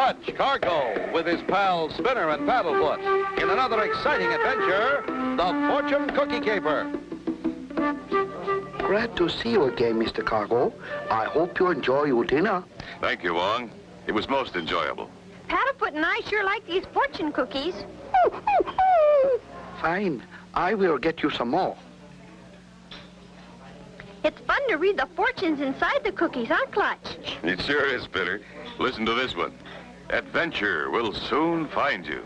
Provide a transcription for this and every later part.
Clutch Cargo with his pals Spinner and Paddlefoot in another exciting adventure, the Fortune Cookie Caper. Glad to see you again, Mr. Cargo. I hope you enjoy your dinner. Thank you, Wong. It was most enjoyable. Paddlefoot and I sure like these fortune cookies. Fine. I will get you some more. It's fun to read the fortunes inside the cookies, huh, Clutch? It sure is, Spinner. Listen to this one. Adventure will soon find you.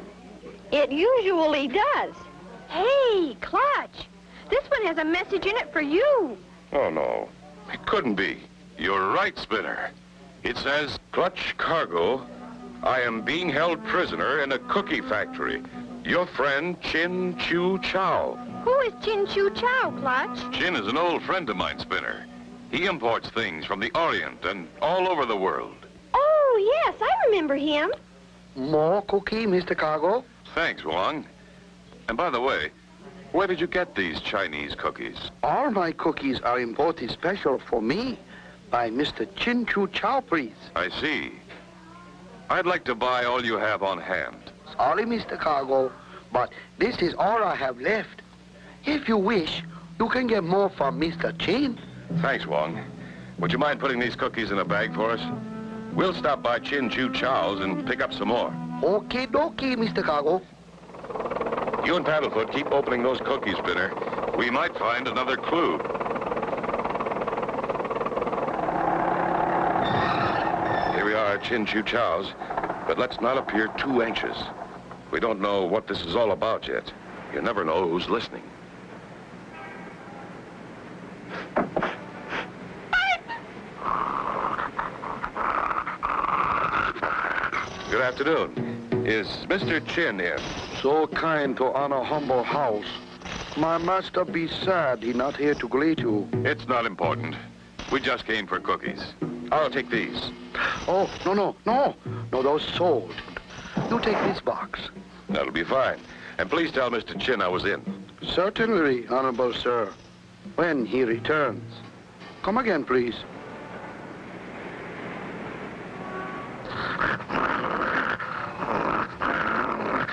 It usually does. Hey, Clutch, this one has a message in it for you. Oh, no. It couldn't be. You're right, Spinner. It says, Clutch Cargo, I am being held prisoner in a cookie factory. Your friend, Chin Chu Chow. Who is Chin Chu Chow, Clutch? Chin is an old friend of mine, Spinner. He imports things from the Orient and all over the world. Oh, yes, I remember him. More cookie, Mr. Cargo? Thanks, Wong. And by the way, where did you get these Chinese cookies? All my cookies are imported special for me by Mr. Chin Chu Chow, please. I see. I'd like to buy all you have on hand. Sorry, Mr. Cargo, but this is all I have left. If you wish, you can get more from Mr. Chin. Thanks, Wong. Would you mind putting these cookies in a bag for us? We'll stop by Chin Chu Chow's and pick up some more. Okie dokie, Mr. Cargo. You and Paddlefoot keep opening those cookies, Spinner. We might find another clue. Here we are at Chin Chu Chow's, but let's not appear too anxious. We don't know what this is all about yet. You never know who's listening. Good afternoon. Is Mr. Chin in? So kind to honor humble house. My master be sad he not here to greet you. It's not important. We just came for cookies. I'll take these. Oh, no, those sold. You take this box. That'll be fine. And please tell Mr. Chin I was in. Certainly, honorable sir. When he returns. Come again, please.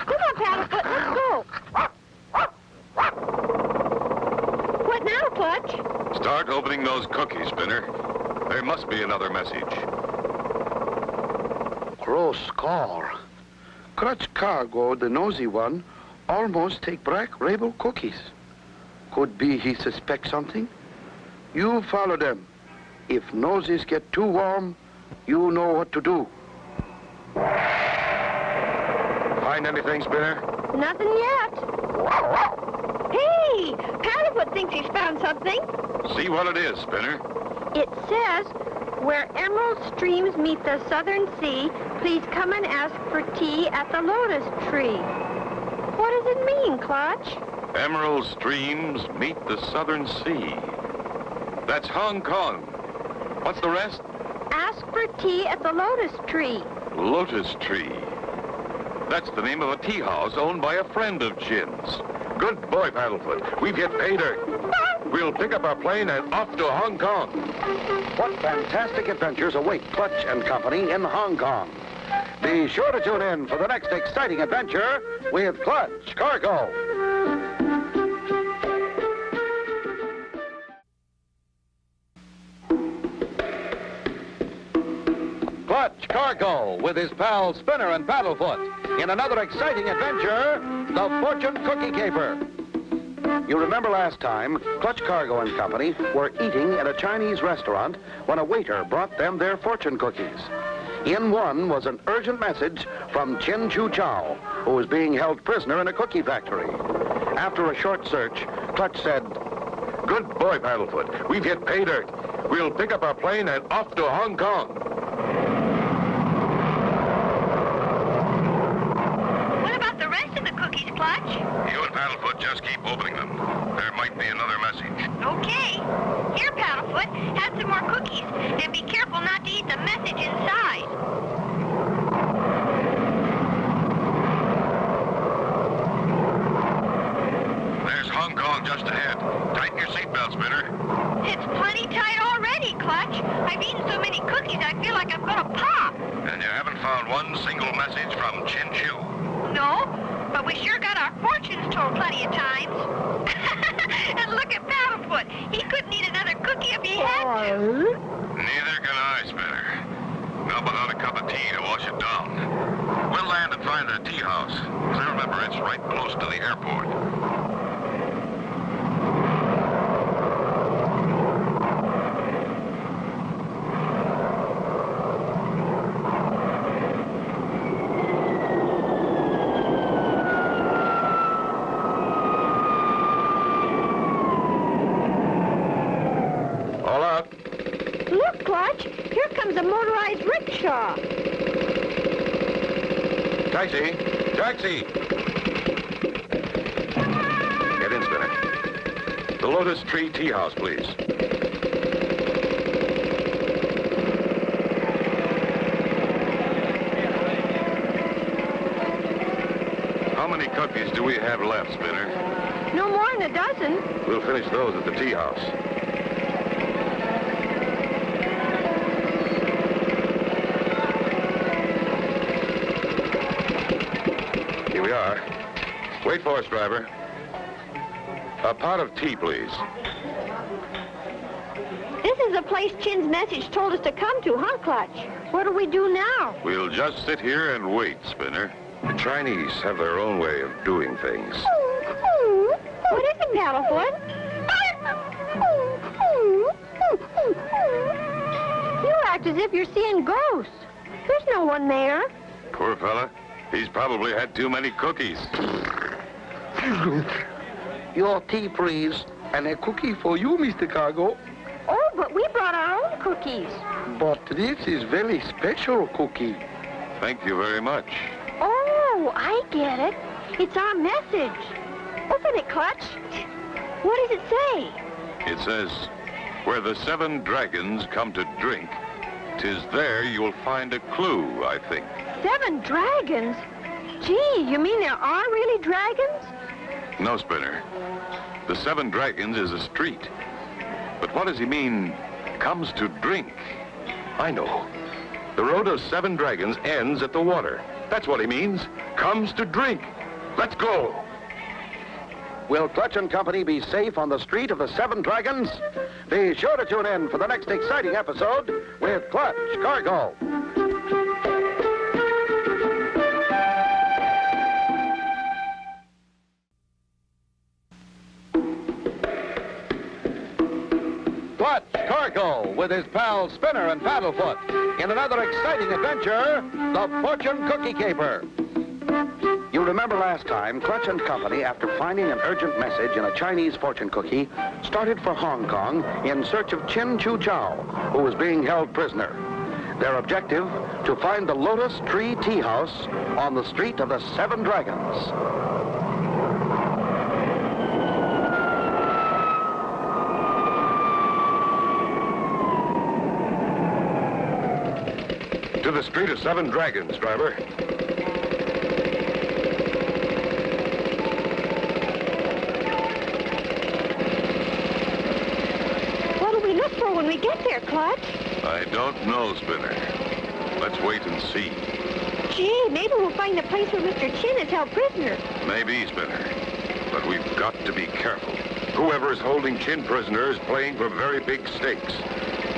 Come on, Paddlefoot, let's go. What now, Clutch? Start opening those cookies, Spinner. There must be another message. Close call. Clutch Cargo, the nosy one, almost take black label cookies. Could be he suspects something. You follow them. If noses get too warm, you know what to do. Find anything, Spinner? Nothing yet. Hey, Paddlefoot thinks he's found something. See what it is, Spinner. It says, where emerald streams meet the southern sea, please come and ask for tea at the lotus tree. What does it mean, Clutch? Emerald streams meet the southern sea. That's Hong Kong. What's the rest? Ask for tea at the lotus tree. Lotus Tree. That's the name of a tea house owned by a friend of Chin's. Good boy, Paddlefoot. We've hit pay dirt. We'll pick up our plane and off to Hong Kong. What fantastic adventures await Clutch and Company in Hong Kong. Be sure to tune in for the next exciting adventure with Clutch Cargo. Clutch Cargo with his pals Spinner and Paddlefoot in another exciting adventure, the Fortune Cookie Caper. You remember last time, Clutch Cargo and Company were eating at a Chinese restaurant when a waiter brought them their fortune cookies. In one was an urgent message from Chin Chu Chow, who was being held prisoner in a cookie factory. After a short search, Clutch said, Good boy, Paddlefoot. We've hit pay dirt. We'll pick up our plane and off to Hong Kong. What about the rest of the cookies, Clutch? You and Paddlefoot just keep opening them. There might be another message. Okay. Here, Paddlefoot, have some more cookies, and be careful not to eat the message inside. There's Hong Kong just ahead. Tighten your seatbelt, Spinner. It's plenty tight already, Clutch. I've eaten so many cookies, I feel like I'm gonna pop. And you haven't found not one single message from Chin Chu. No, but we sure got our fortunes told plenty of times. And look at Paddlefoot. He couldn't eat another cookie if he had to. Neither can I, Spinner. Not without a cup of tea to wash it down. We'll land and find the tea house. As I remember, it's right close to the airport. All out. Look, Clutch. Here comes a motorized rickshaw. Taxi! Taxi! Get in, Spinner. The Lotus Tree Tea House, please. How many cookies do we have left, Spinner? No more than a dozen. We'll finish those at the tea house. Here we are. Wait for us, driver. A pot of tea, please. This is the place Chin's message told us to come to, huh, Clutch? What do we do now? We'll just sit here and wait, Spinner. The Chinese have their own way of doing things. What is it, Paddlefoot? You act as if you're seeing ghosts. There's no one there. Poor fella. He's probably had too many cookies. Your tea, please. And a cookie for you, Mr. Cargo. Oh, but we brought our own cookies. But this is very special cookie. Thank you very much. Oh, I get it. It's our message. Open it, Clutch. What does it say? It says, where the 7 dragons come to drink, 'tis there you'll find a clue, I think. 7 dragons? Gee, you mean there are really dragons? No, Spinner. The 7 dragons is a street. But what does he mean, comes to drink? I know. The road of 7 dragons ends at the water. That's what he means. Comes to drink. Let's go. Will Clutch and Company be safe on the street of the 7 dragons? Be sure to tune in for the next exciting episode with Clutch Cargo. Clutch Cargo with his pals Spinner and Paddlefoot in another exciting adventure, the Fortune Cookie Caper. You remember last time, Clutch and Company, after finding an urgent message in a Chinese fortune cookie, started for Hong Kong in search of Chin Chu Chow, who was being held prisoner. Their objective, to find the Lotus Tree Tea House on the street of the 7 dragons. To the street of 7 dragons, driver. What do we look for when we get there, Clutch? I don't know, Spinner. Let's wait and see. Gee, maybe we'll find the place where Mr. Chin is held prisoner. Maybe, Spinner. But we've got to be careful. Whoever is holding Chin prisoner is playing for very big stakes.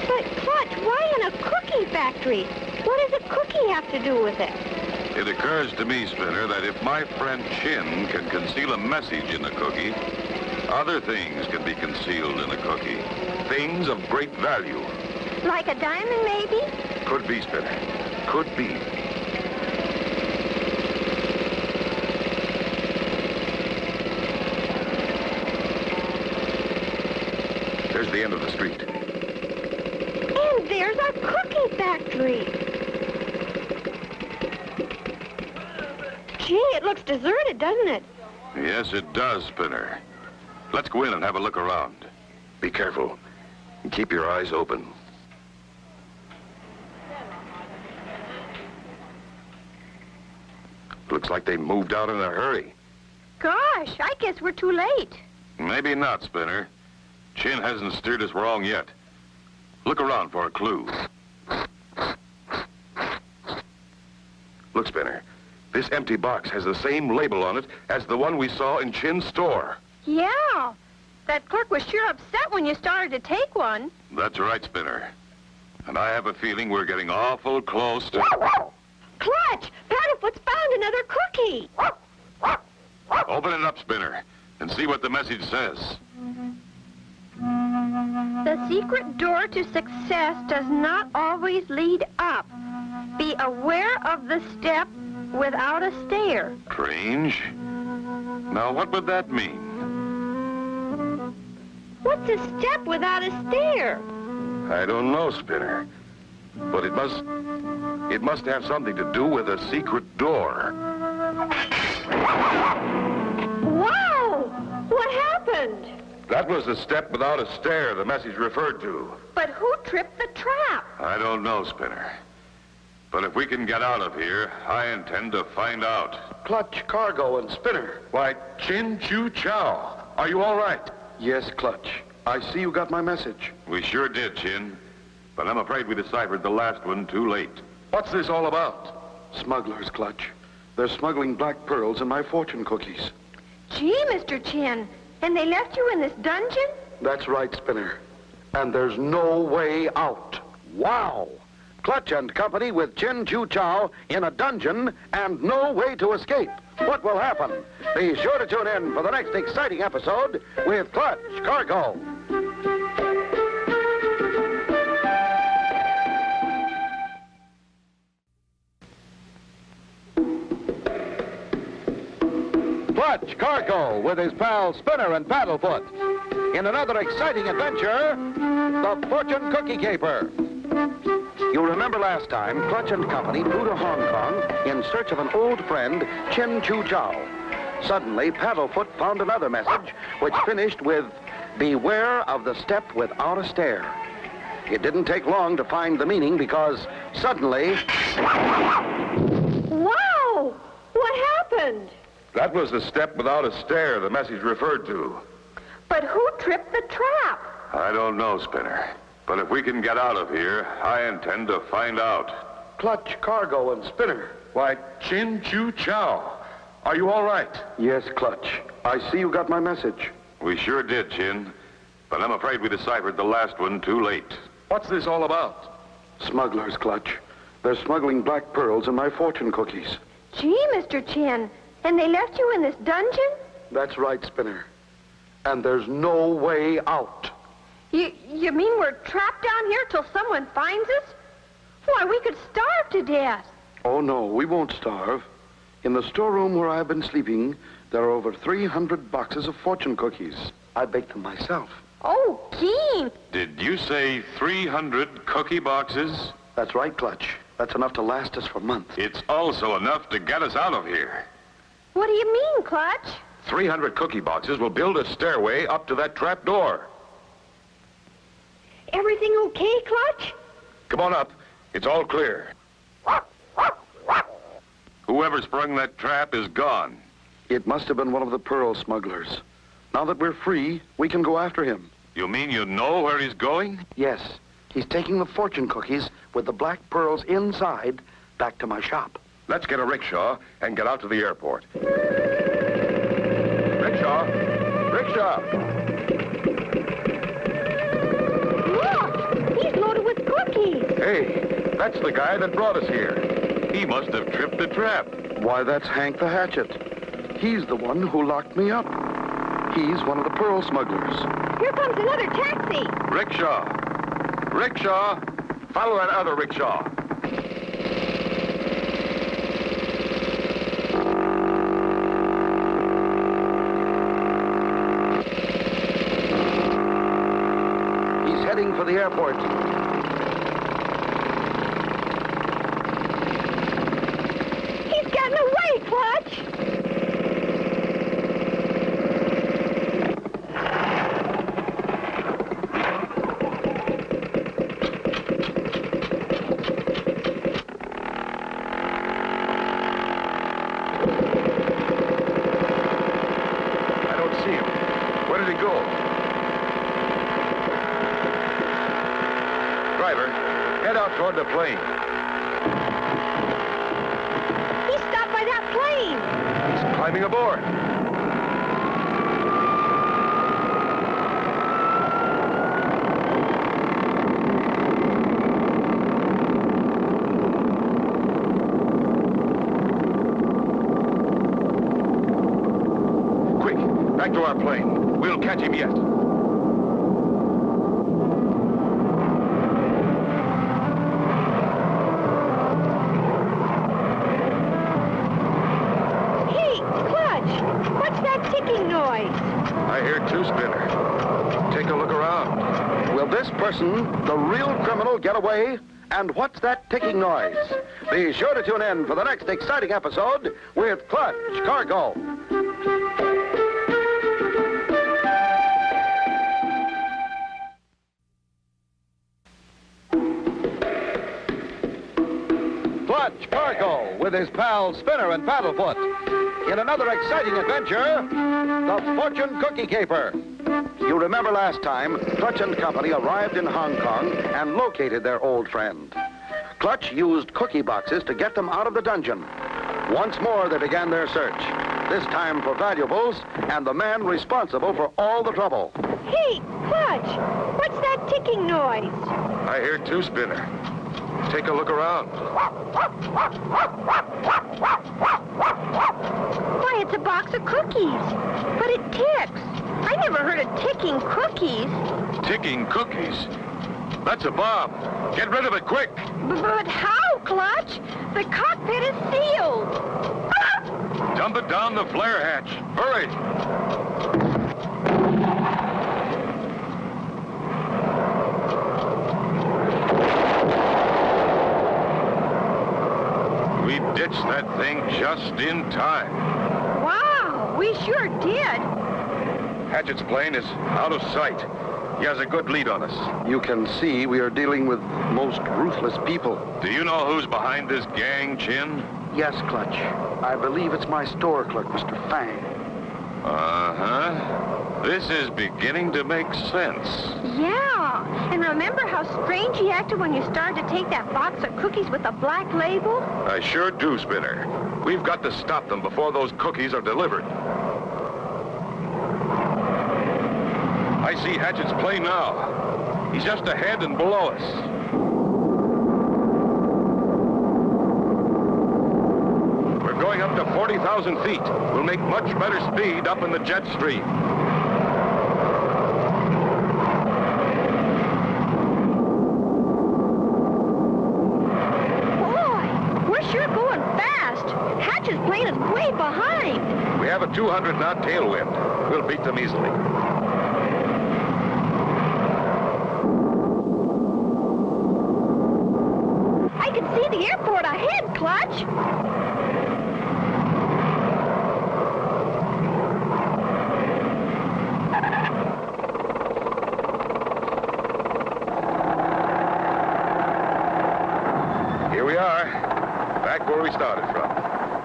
But, Clutch, why in a cookie factory? What does a cookie have to do with it? It occurs to me, Spinner, that if my friend Chin can conceal a message in a cookie, other things can be concealed in a cookie. Things of great value. Like a diamond, maybe? Could be, Spinner. Could be. There's the end of the street. And there's our cookie factory. Gee, it looks deserted, doesn't it? Yes, it does, Spinner. Let's go in and have a look around. Be careful. And keep your eyes open. Looks like they moved out in a hurry. Gosh, I guess we're too late. Maybe not, Spinner. Chin hasn't steered us wrong yet. Look around for a clue. Spinner. This empty box has the same label on it as the one we saw in Chin's store. Yeah. That clerk was sure upset when you started to take one. That's right, Spinner. And I have a feeling we're getting awful close to... Clutch! Paddlefoot's found another cookie. Open it up, Spinner, and see what the message says. The secret door to success does not always lead up. Be aware of the step without a stair. Strange. Now, what would that mean? What's a step without a stair? I don't know, Spinner. But it must have something to do with a secret door. Wow! What happened? That was the step without a stair the message referred to. But who tripped the trap? I don't know, Spinner. But if we can get out of here, I intend to find out. Clutch, Cargo, and Spinner. Why, Chin Chu Chow, are you all right? Yes, Clutch. I see you got my message. We sure did, Chin. But I'm afraid we deciphered the last one too late. What's this all about? Smugglers, Clutch. They're smuggling black pearls in my fortune cookies. Gee, Mr. Chin, and they left you in this dungeon? That's right, Spinner. And there's no way out. Wow! Clutch and Company with Chin Chu Chow in a dungeon and no way to escape. What will happen? Be sure to tune in for the next exciting episode with Clutch Cargo. Clutch Cargo with his pals Spinner and Paddlefoot in another exciting adventure, the Fortune Cookie Caper. You remember last time, Clutch and Company flew to Hong Kong in search of an old friend, Chin Chu Chow. Suddenly, Paddlefoot found another message, which finished with, beware of the step without a stair. It didn't take long to find the meaning because suddenly... Wow! What happened? That was the step without a stair the message referred to. But who tripped the trap? I don't know, Spinner. But if we can get out of here, I intend to find out. Clutch, Cargo, and Spinner. Why, Chin Chu Chow, are you all right? Yes, Clutch. I see you got my message. We sure did, Chin. But I'm afraid we deciphered the last one too late. What's this all about? Smugglers, Clutch. They're smuggling black pearls in my fortune cookies. Gee, Mr. Chin, and they left you in this dungeon? That's right, Spinner. And there's no way out. You mean we're trapped down here till someone finds us? Why, we could starve to death. Oh, no, we won't starve. In the storeroom where I've been sleeping, there are over 300 boxes of fortune cookies. I baked them myself. Oh, Keen. Did you say 300 cookie boxes? That's right, Clutch. That's enough to last us for months. It's also enough to get us out of here. What do you mean, Clutch? 300 cookie boxes will build a stairway up to that trap door. Everything okay, Clutch? Come on up. It's all clear. Whoever sprung that trap is gone. It must have been one of the pearl smugglers. Now that we're free, we can go after him. You mean you know where he's going? Yes. He's taking the fortune cookies with the black pearls inside back to my shop. Let's get a rickshaw and get out to the airport. Rickshaw! Rickshaw! Look! He's loaded with cookies. Hey, that's the guy that brought us here. He must have tripped the trap. Why, that's Hank the Hatchet. He's the one who locked me up. He's one of the pearl smugglers. Here comes another taxi. Rickshaw! Rickshaw! Follow that other rickshaw. He's heading for the airport. He's getting away, Clutch. I don't see him. Where did he go? Driver, head out toward the plane. plane. He's climbing aboard. Quick, back to our plane. We'll catch him yet. I hear two, Spinner. Take a look around. Will this person, the real criminal, get away? And what's that ticking noise? Be sure to tune in for the next exciting episode with Clutch Cargo. Clutch Cargo with his pals Spinner and Paddlefoot in another exciting adventure, the Fortune Cookie Caper. You remember last time, Clutch and Company arrived in Hong Kong and located their old friend. Clutch used cookie boxes to get them out of the dungeon. Once more, they began their search, this time for valuables and the man responsible for all the trouble. Hey, Clutch, what's that ticking noise? I hear two, Spinner. Take a look around. Why, it's a box of cookies. But it ticks. I never heard of ticking cookies. Ticking cookies? That's a bomb. Get rid of it quick. But how, Clutch? The cockpit is sealed. Dump it down the flare hatch. Hurry. We ditched that thing just in time. Wow, we sure did. Hatchett's plane is out of sight. He has a good lead on us. You can see we are dealing with most ruthless people. Do you know who's behind this gang, Chin? Yes, Clutch. I believe it's my store clerk, Mr. Fang. Uh-huh. This is beginning to make sense. Yeah, and remember how strange he acted when you started to take that box of cookies with a black label? I sure do, Spinner. We've got to stop them before those cookies are delivered. I see Hatchett's plane now. He's just ahead and below us. We're going up to 40,000 feet. We'll make much better speed up in the jet stream. Boy, we're sure going fast. Hatch's plane is way behind. We have a 200-knot tailwind. We'll beat them easily. I can see the airport ahead, Clutch. Here we are, back where we started from.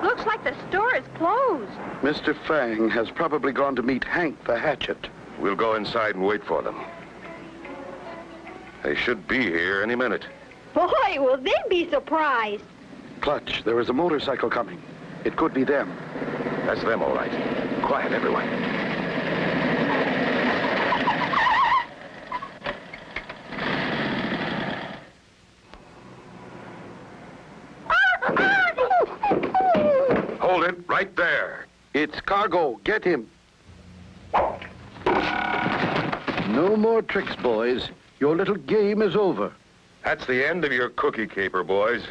Looks like the store is closed. Mr. Fang has probably gone to meet Hank the Hatchet. We'll go inside and wait for them. They should be here any minute. Boy, will they be surprised. Clutch, there is a motorcycle coming. It could be them. That's them, all right. Quiet, everyone. Hold it right there. It's Cargo. Get him. No more tricks, boys. Your little game is over. That's the end of your cookie caper, boys.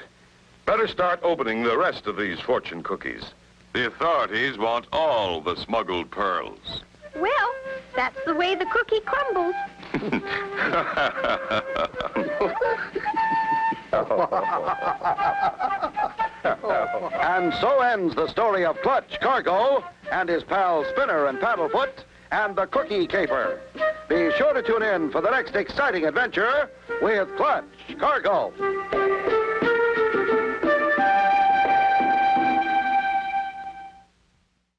Better start opening the rest of these fortune cookies. The authorities want all the smuggled pearls. Well, that's the way the cookie crumbles. And so ends the story of Clutch Cargo and his pals Spinner and Paddlefoot and the Cookie Caper. Be sure to tune in for the next exciting adventure with Clutch Cargo.